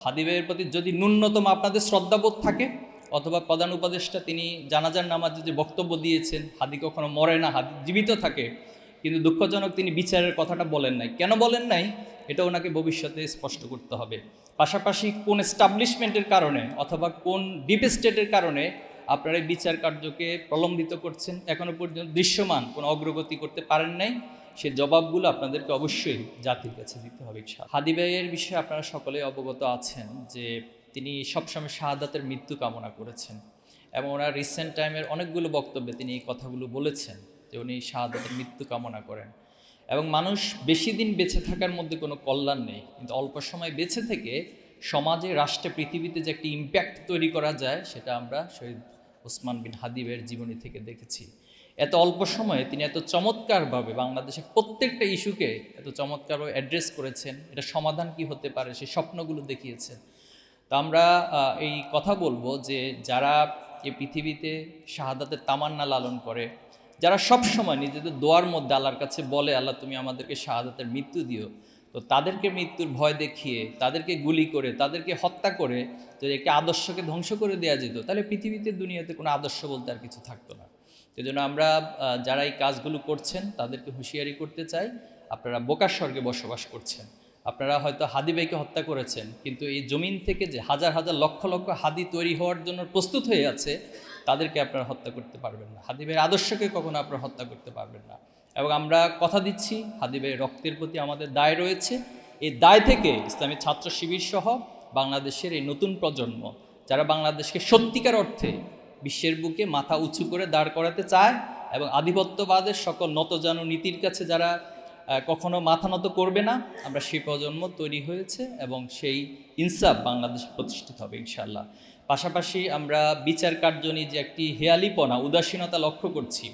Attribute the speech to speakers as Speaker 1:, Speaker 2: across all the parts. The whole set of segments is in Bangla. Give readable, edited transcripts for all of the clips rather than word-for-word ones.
Speaker 1: হাদী ভাইয়ের প্রতি যদি ন্যূনতম আপনাদের শ্রদ্ধাবোধ থাকে, অথবা প্রধান উপদেষ্টা তিনি জানাজার নামাজে যে বক্তব্য দিয়েছেন, হাদী কখনো মরে না, হাদী জীবিত থাকে, কিন্তু দুঃখজনক তিনি বিচারের কথাটা বলেন নাই। কেন বলেন নাই, এটা ওনাকে ভবিষ্যতে স্পষ্ট করতে হবে। পাশাপাশি কোন এস্টাবলিশমেন্টের কারণে অথবা কোন ডিপ স্টেটের কারণে আপনারা এই বিচার কার্যকে প্রলম্বিত করছেন, এখনো পর্যন্ত দৃশ্যমান কোনো অগ্রগতি করতে পারেন নাই। সে জবাবগুলো আপনাদেরকে অবশ্যই জাতির কাছে দিতে হবে। হাদী ভাইয়ের বিষয়ে আপনারা সকলে অবগত আছেন যে তিনি সবসময় শাহাদাতের মৃত্যু কামনা করেছেন, এবং ওনার রিসেন্ট টাইমের অনেকগুলো বক্তব্যে তিনি এই কথাগুলো বলেছেন যে উনি শাহাদাতের মৃত্যু কামনা করেন। এবং মানুষ বেশি দিন বেঁচে থাকার মধ্যে কোনো কল্যাণ নেই, কিন্তু অল্প সময় বেঁচে থেকে সমাজে, রাষ্ট্রে, পৃথিবীতে যে একটি ইম্প্যাক্ট তৈরি করা যায়, সেটা আমরা শহীদ ওসমান বিন হাদী ভাইয়ের জীবনী থেকে দেখেছি। এত অল্প সময়ে তিনি এত চমৎকারভাবে বাংলাদেশের প্রত্যেকটা ইস্যুকে এত চমৎকারভাবে অ্যাড্রেস করেছেন। এটা সমাধান কি হতে পারে সেই স্বপ্নগুলো দেখিয়েছেন। তো আমরা এই কথা বলবো যে যারা এই পৃথিবীতে শাহাদাতের তামান্না লালন করে, যারা সব সময় নিজেদের দোয়ার মধ্যে আল্লাহর কাছে বলে, আল্লাহ তুমি আমাদেরকে শাহাদাতের মৃত্যু দিও, তো তাদেরকে মৃত্যুর ভয় দেখিয়ে, তাদেরকে গুলি করে, তাদেরকে হত্যা করে যদি একটি আদর্শকে ধ্বংস করে দেওয়া যেত, তাহলে পৃথিবীতে, দুনিয়াতে কোনো আদর্শ বলতে আর কিছু থাকতো না। সেই জন্য আমরা যারা এই কাজগুলো করছেন তাদেরকে হুঁশিয়ারি করতে চাই, আপনারা বোকার স্বর্গে বসবাস করছেন। আপনারা হয়তো হাদী ভাইকে হত্যা করেছেন, কিন্তু এই জমিন থেকে যে হাজার হাজার লক্ষ লক্ষ হাদী তৈরি হওয়ার জন্য প্রস্তুত হয়ে আছে, তাদেরকে আপনারা হত্যা করতে পারবেন না। হাদী ভাইয়ের আদর্শকে কখনো আপনারা হত্যা করতে পারবেন না। এবং আমরা কথা দিচ্ছি, হাদী ভাইয়ের রক্তের প্রতি আমাদের দায় রয়েছে। এই দায় থেকে ইসলামী ছাত্র শিবির সহ বাংলাদেশের এই নতুন প্রজন্ম, যারা বাংলাদেশকে সত্যিকার অর্থে বিশ্বের বুকে মাথা উঁচু করে দাঁড় করাতে চায় এবং আধিপত্যবাদের সকল নতজানু নীতির কাছে যারা কখনো মাথা নত করবে না, আমরা সেই প্রজন্ম তৈরি হয়েছে এবং সেই ইনসাফ বাংলাদেশে প্রতিষ্ঠিত হবে ইনশাআল্লাহ। পাশাপাশি আমরা বিচার কার্য নিয়ে যে একটি হেয়ালিপনা, উদাসীনতা লক্ষ্য করছি,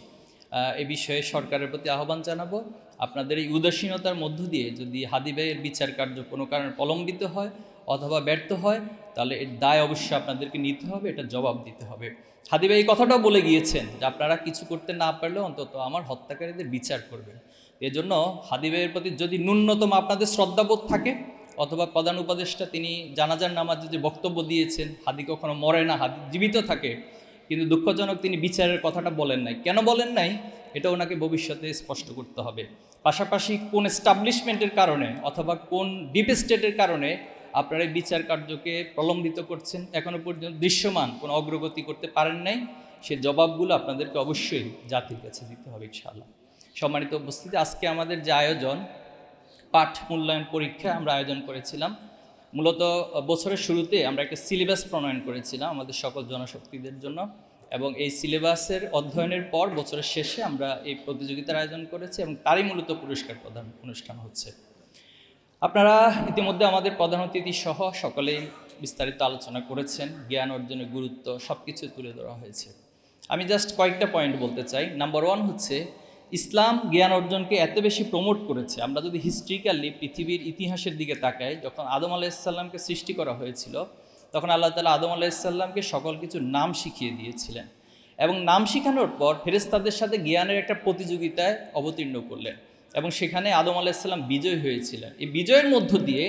Speaker 1: এ বিষয়ে সরকারের প্রতি আহ্বান জানাবো। আপনাদের এই উদাসীনতার মধ্য দিয়ে যদি হাদী ভাইয়ের বিচার কার্য কোনো কারণে প্রলম্বিত হয় অথবা ব্যর্থ হয়, তাহলে এর দায় অবশ্যই আপনাদেরকে নিতে হবে, এটা জবাব দিতে হবে। হাদী ভাই এই কথাটাও বলে গিয়েছেন যে আপনারা কিছু করতে না পারলেও অন্তত আমার হত্যাকারীদের বিচার করবেন। এজন্য হাদী ভাইয়ের প্রতি যদি ন্যূনতম আপনাদের শ্রদ্ধাবোধ থাকে, অথবা প্রধান উপদেষ্টা তিনি জানাজার নামাজে যে বক্তব্য দিয়েছেন, হাদী কখনো মরে না, হাদী জীবিত থাকে, কিন্তু দুঃখজনক তিনি বিচারের কথাটা বলেন নাই। কেন বলেন নাই, এটা ওনাকে ভবিষ্যতে স্পষ্ট করতে হবে। পাশাপাশি কোন এস্টাবলিশমেন্টের কারণে অথবা কোন ডিপ স্টেটের কারণে আপনারা এই বিচার কার্যকে প্রলম্বিত করছেন, এখনো পর্যন্ত দৃশ্যমান কোনো অগ্রগতি করতে পারেন নাই। সে জবাবগুলো আপনাদেরকে অবশ্যই জাতির কাছে দিতে হবে ইনশাআল্লাহ। সম্মানিত উপস্থিতি, আজকে আমাদের যে আয়োজন, পাঠ মূল্যায়ন পরীক্ষা আমরা আয়োজন করেছিলাম। মূলত বছরের শুরুতে আমরা একটা সিলেবাস প্রণয়ন করেছিলাম আমাদের সকল জনশক্তিদের জন্য, এবং এই সিলেবাসের অধ্যয়নের পর বছরের শেষে আমরা এই প্রতিযোগিতার আয়োজন করেছি, এবং তারই মূলত পুরস্কার প্রদান অনুষ্ঠান হচ্ছে। আপনারা ইতিমধ্যে আমাদের প্রধান অতিথি সহ সকলেই বিস্তারিত আলোচনা করেছেন, জ্ঞান অর্জনের গুরুত্ব সব কিছু তুলে ধরা হয়েছে। আমি জাস্ট কয়েকটা পয়েন্ট বলতে চাই। নাম্বার 1 হচ্ছে, ইসলাম জ্ঞান অর্জনকে এত বেশি প্রমোট করেছে। আমরা যদি হিস্ট্রিক্যালি পৃথিবীর ইতিহাসের দিকে তাকাই, যখন আদম আলাইসাল্লামকে সৃষ্টি করা হয়েছিল, তখন আল্লাহ তাআলা আদম আলাইসাল্লামকে সকল কিছু নাম শিখিয়ে দিয়েছিলেন, এবং নাম শিখানোর পর ফেরেশতাদের সাথে জ্ঞানের একটা প্রতিযোগিতায় অবতীর্ণ করলেন, এবং সেখানে আদম আলাইসাল্লাম বিজয় হয়েছিলেন। এই বিজয়ের মধ্য দিয়ে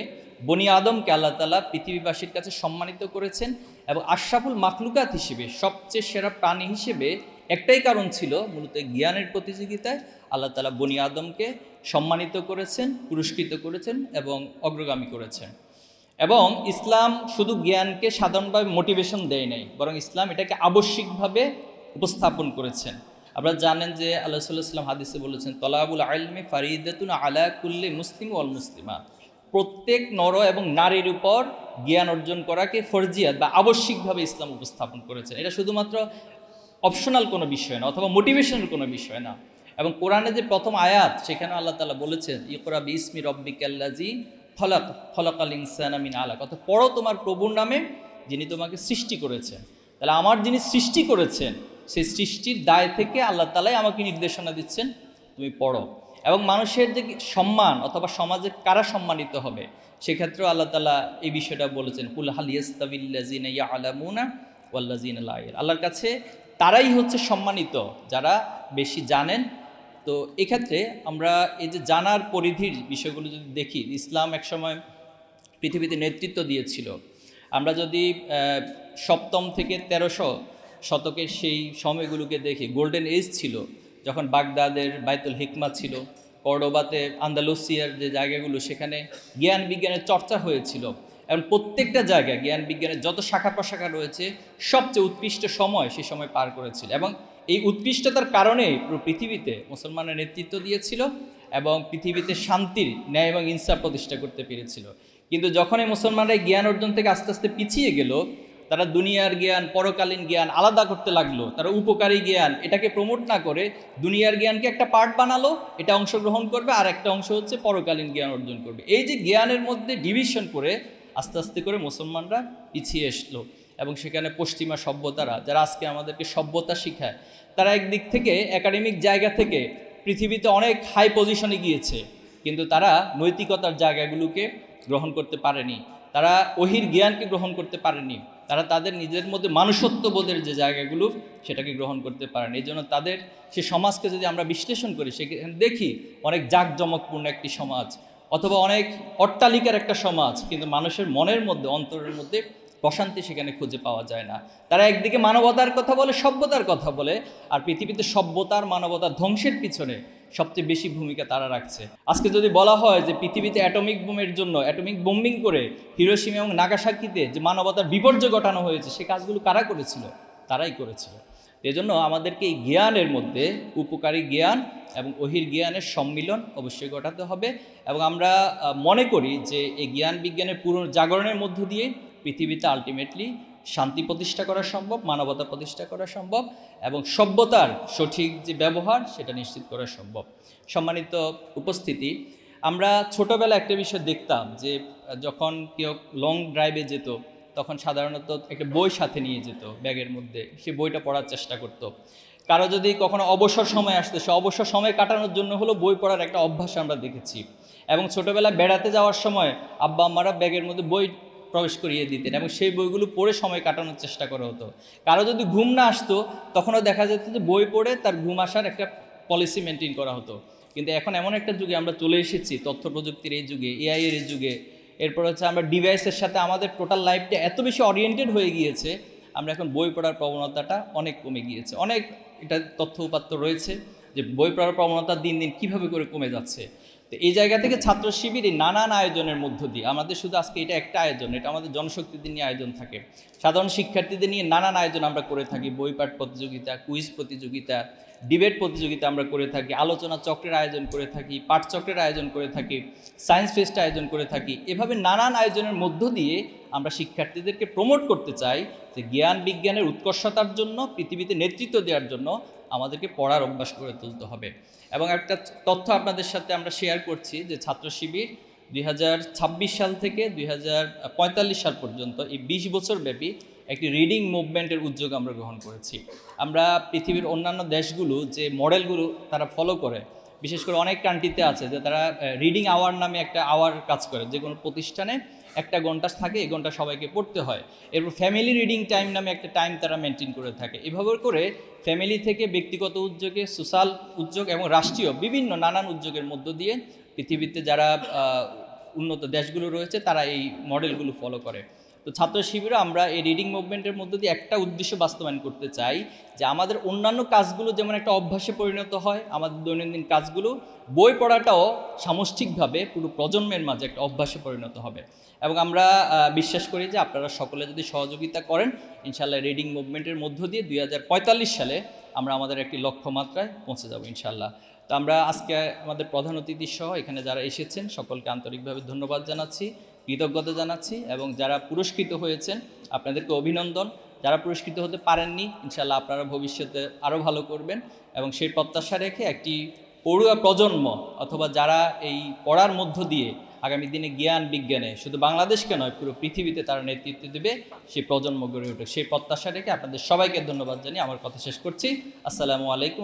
Speaker 1: বনি আদমকে আল্লাহ তাআলা পৃথিবীবাসীর কাছে সম্মানিত করেছেন, এবং আশরাফুল মাখলুকাত হিসেবে, সবচেয়ে সেরা প্রাণী হিসেবে একটাই কারণ ছিল, মূলত জ্ঞানের প্রতিযোগিতায় আল্লাহ তাআলা বনি আদমকে সম্মানিত করেছেন, পুরস্কৃত করেছেন এবং অগ্রগামী করেছেন। এবং ইসলাম শুধু জ্ঞানকে সাধারণভাবে মোটিভেশন দেয় নাই, বরং ইসলাম এটাকে আবশ্যিকভাবে উপস্থাপন করেছেন। আপনারা জানেন যে আল্লাহ সাল্লাল্লাহু আলাইহি ওয়াসাল্লাম হাদিসে বলেছেন, তলাবুল ইলমি ফারিদাতুন আলা কুল্লি মুসলিম ওয়াল মুসলিমা, প্রত্যেক নর এবং নারীর উপর জ্ঞান অর্জন করাকে ফরজিয়াত বা আবশ্যিকভাবে ইসলাম উপস্থাপন করেছেন। এটা শুধুমাত্র অপশনাল কোনো বিষয় না, অথবা মোটিভেশনের কোনো বিষয় না। এবং কোরআনে যে প্রথম আয়াত, সেখানে আল্লাহ তাআলা বলেছেন, ইকরা বিসমি রব্বিকাল্লাযী খলাক খলাকাল ইনসানা মিন আলাক, অর্থাৎ পড়ো তোমার প্রভুর নামে যিনি তোমাকে সৃষ্টি করেছেন। তাহলে আমার যিনি সৃষ্টি করেছেন, সেই সৃষ্টির দায় থেকে আল্লাহ তাআলাই আমাকে নির্দেশনা দিচ্ছেন, তুমি পড়ো। এবং মানুষের যে সম্মান অথবা সমাজে কারা সম্মানিত হবে, সেক্ষেত্রেও আল্লাহ তাআলা এই বিষয়টা বলেছেন, কুল হাল ইয়াস্তাবিল্লাযিনা ইয়ালামুনা ওয়াল্লাযিনা লা ইয়ালামুন, আল্লাহর কাছে তারাই হচ্ছে সম্মানিত যারা বেশি জানেন। তো এক্ষেত্রে আমরা এই যে জানার পরিধির বিষয়গুলো যদি দেখি, ইসলাম একসময় পৃথিবীতে নেতৃত্ব দিয়েছিল। আমরা যদি সপ্তম থেকে 1300 শতকের সেই সময়গুলোকে দেখি, গোল্ডেন এজ ছিল, যখন বাগদাদের বাইতুল হিকমা ছিল, কর্ডোবাতে আন্দালুসিয়ার যে জায়গাগুলো, সেখানে জ্ঞান বিজ্ঞানের চর্চা হয়েছিল। এবং প্রত্যেকটা জায়গায় জ্ঞান বিজ্ঞানের যত শাখা প্রশাখা রয়েছে, সবচেয়ে উৎকৃষ্ট সময় সে সময় পার করেছিল। এবং এই উৎকৃষ্টতার কারণে পুরো পৃথিবীতে মুসলমানের নেতৃত্ব দিয়েছিল এবং পৃথিবীতে শান্তির, ন্যায় এবং ইনসাফ প্রতিষ্ঠা করতে পেরেছিল। কিন্তু যখন এই মুসলমানরা জ্ঞান অর্জন থেকে আস্তে আস্তে পিছিয়ে গেল, তারা দুনিয়ার জ্ঞান, পরকালীন জ্ঞান আলাদা করতে লাগলো। তারা উপকারী জ্ঞান এটাকে প্রমোট না করে দুনিয়ার জ্ঞানকে একটা পার্ট বানালো, এটা অংশগ্রহণ করবে, আর একটা অংশ হচ্ছে পরকালীন জ্ঞান অর্জন করবে। এই যে জ্ঞানের মধ্যে ডিভিশন করে আস্তে আস্তে করে মুসলমানরা পিছিয়ে এসলো। এবং সেখানে পশ্চিমা সভ্যতারা, যারা আজকে আমাদেরকে সভ্যতা শিখায়, তারা একদিক থেকে একাডেমিক জায়গা থেকে পৃথিবীতে অনেক হাই পজিশনে গিয়েছে, কিন্তু তারা নৈতিকতার জায়গাগুলোকে গ্রহণ করতে পারেনি, তারা ওহির জ্ঞানকে গ্রহণ করতে পারেনি, তারা তাদের নিজের মধ্যে মানুষত্ববোধের যে জায়গাগুলো সেটাকে গ্রহণ করতে পারেনি। এই জন্য তাদের সে সমাজকে যদি আমরা বিশ্লেষণ করি, সেখানে দেখি অনেক জাঁকজমকপূর্ণ একটি সমাজ, অথবা অনেক অট্টালিকার একটা সমাজ, কিন্তু মানুষের মনের মধ্যে, অন্তরের মধ্যে প্রশান্তি সেখানে খুঁজে পাওয়া যায় না। তারা একদিকে মানবতার কথা বলে, সভ্যতার কথা বলে, আর পৃথিবীতে সভ্যতার, মানবতার ধ্বংসের পিছনে সবচেয়ে বেশি ভূমিকা তারা রাখছে। আজকে যদি বলা হয় যে পৃথিবীতে অ্যাটমিক বোমের জন্য, অ্যাটমিক বোম্বিং করে হিরোশিমা এবং নাগাসাকিতে যে মানবতার বিপর্যয় ঘটানো হয়েছে, সে কাজগুলো কারা করেছিল? তারাই করেছিল। এজন্য আমাদেরকে এই জ্ঞানের মধ্যে উপকারী জ্ঞান এবং ওহির জ্ঞানের সম্মিলন অবশ্যই ঘটাতে হবে। এবং আমরা মনে করি যে এই জ্ঞান বিজ্ঞানের পুনর্জাগরণের মধ্য দিয়ে পৃথিবীতে আলটিমেটলি শান্তি প্রতিষ্ঠা করা সম্ভব, মানবতা প্রতিষ্ঠা করা সম্ভব, এবং সভ্যতার সঠিক যে ব্যবহার সেটা নিশ্চিত করা সম্ভব। সম্মানিত উপস্থিতি, আমরা ছোটোবেলায় একটা বিষয় দেখতাম যে যখন কেউ লং ড্রাইভে যেত, তখন সাধারণত একটা বই সাথে নিয়ে যেত ব্যাগের মধ্যে, সে বইটা পড়ার চেষ্টা করত। কারো যদি কখনো অবসর সময় আসতো, সে অবসর সময় কাটানোর জন্য হলো বই পড়ার একটা অভ্যাস আমরা দেখেছি। এবং ছোটোবেলায় বেড়াতে যাওয়ার সময় আব্বা আম্মারা ব্যাগের মধ্যে বই প্রবেশ করিয়ে দিতেন এবং সেই বইগুলো পড়ে সময় কাটানোর চেষ্টা করা হতো। কারো যদি ঘুম না আসতো, তখনও দেখা যেত যে বই পড়ে তার ঘুম আসার একটা পলিসি মেনটেন করা হতো। কিন্তু এখন এমন একটা যুগে আমরা চলে এসেছি, তথ্য প্রযুক্তির এই যুগে, এআই এর যুগে, এরপর হচ্ছে আমরা ডিভাইসের সাথে আমাদের টোটাল লাইফটা এত বেশি ওরিয়েন্টেড হয়ে গিয়েছে, আমরা এখন বই পড়ার প্রবণতাটা অনেক কমে গিয়েছে। অনেক এটা তথ্য উপাত্ত রয়েছে যে বই পড়ার প্রবণতা দিন দিন কীভাবে করে কমে যাচ্ছে। তো এই জায়গা থেকে ছাত্র শিবির এই নানান আয়োজনের মধ্য দিয়ে, আমাদের শুধু আজকে এটা একটা আয়োজন, এটা আমাদের জনশক্তিদের নিয়ে আয়োজন থাকে, সাধারণ শিক্ষার্থীদের নিয়ে নানান আয়োজন আমরা করে থাকি। বইপাঠ প্রতিযোগিতা, কুইজ প্রতিযোগিতা, ডিবেট প্রতিযোগিতা আমরা করে থাকি, আলোচনা চক্রের আয়োজন করে থাকি, পাঠচক্রের আয়োজন করে থাকি, সায়েন্স ফেস্ট আয়োজন করে থাকি। এভাবে নানান আয়োজনের মধ্য দিয়ে আমরা শিক্ষার্থীদেরকে প্রমোট করতে চাই যে জ্ঞান বিজ্ঞানের উৎকর্ষতার জন্য, পৃথিবীতে নেতৃত্ব দেওয়ার জন্য আমাদেরকে পড়ার অভ্যাস করে তুলতে হবে। এবং একটা তথ্য আপনাদের সাথে আমরা শেয়ার করছি যে ছাত্র শিবির 2026 সাল থেকে 2045 সাল পর্যন্ত এই 20 বছর ব্যাপী একটি রিডিং মুভমেন্টের উদ্যোগ আমরা গ্রহণ করেছি। আমরা পৃথিবীর অন্যান্য দেশগুলো যে মডেলগুলো তারা ফলো করে, বিশেষ করে অনেক কান্ট্রিতে আছে যে তারা রিডিং আওয়ার নামে একটা আওয়ার কাজ করে, যে কোনো প্রতিষ্ঠানে একটা ঘন্টা থাকে, এই ঘন্টা সবাইকে পড়তে হয়। এরপর ফ্যামিলি রিডিং টাইম নামে একটা টাইম তারা মেনটেন করে থাকে। এভাবে করে ফ্যামিলি থেকে ব্যক্তিগত উদ্যোগে, সোশ্যাল উদ্যোগ এবং রাষ্ট্রীয় বিভিন্ন নানান উদ্যোগের মধ্য দিয়ে পৃথিবীতে যারা উন্নত দেশগুলো রয়েছে তারা এই মডেলগুলো ফলো করে। তো ছাত্র শিবিরও আমরা এই রিডিং মুভমেন্টের মধ্য দিয়ে একটা উদ্দেশ্য বাস্তবায়ন করতে চাই যে আমাদের অন্যান্য কাজগুলো যেমন একটা অভ্যাসে পরিণত হয়, আমাদের দৈনন্দিন কাজগুলো, বই পড়াটাও সামষ্টিকভাবে পুরো প্রজন্মের মাঝে একটা অভ্যাসে পরিণত হবে। এবং আমরা বিশ্বাস করি যে আপনারা সকলে যদি সহযোগিতা করেন, ইনশাআল্লাহ রিডিং মুভমেন্টের মধ্য দিয়ে 2045 সালে আমরা আমাদের একটি লক্ষ্যমাত্রায় পৌঁছে যাব ইনশাআল্লাহ। তো আমরা আজকে আমাদের প্রধান অতিথি সহ এখানে যারা এসেছেন সকলকে আন্তরিকভাবে ধন্যবাদ জানাচ্ছি, কৃতজ্ঞতা জানাচ্ছি, এবং যারা পুরস্কৃত হয়েছেন আপনাদেরকে অভিনন্দন। যারা পুরস্কৃত হতে পারেননি, ইনশাআল্লাহ আপনারা ভবিষ্যতে আরও ভালো করবেন, এবং সেই প্রত্যাশা রেখে একটি পড়ুয়া প্রজন্ম, অথবা যারা এই পড়ার মধ্য দিয়ে আগামী দিনে জ্ঞান বিজ্ঞানে শুধু বাংলাদেশকে নয় পুরো পৃথিবীতে তারা নেতৃত্ব দেবে, সেই প্রজন্ম গড়ে ওঠে, সেই প্রত্যাশা রেখে আপনাদের সবাইকে ধন্যবাদ জানিয়ে আমার কথা শেষ করছি। আসসালামু আলাইকুম।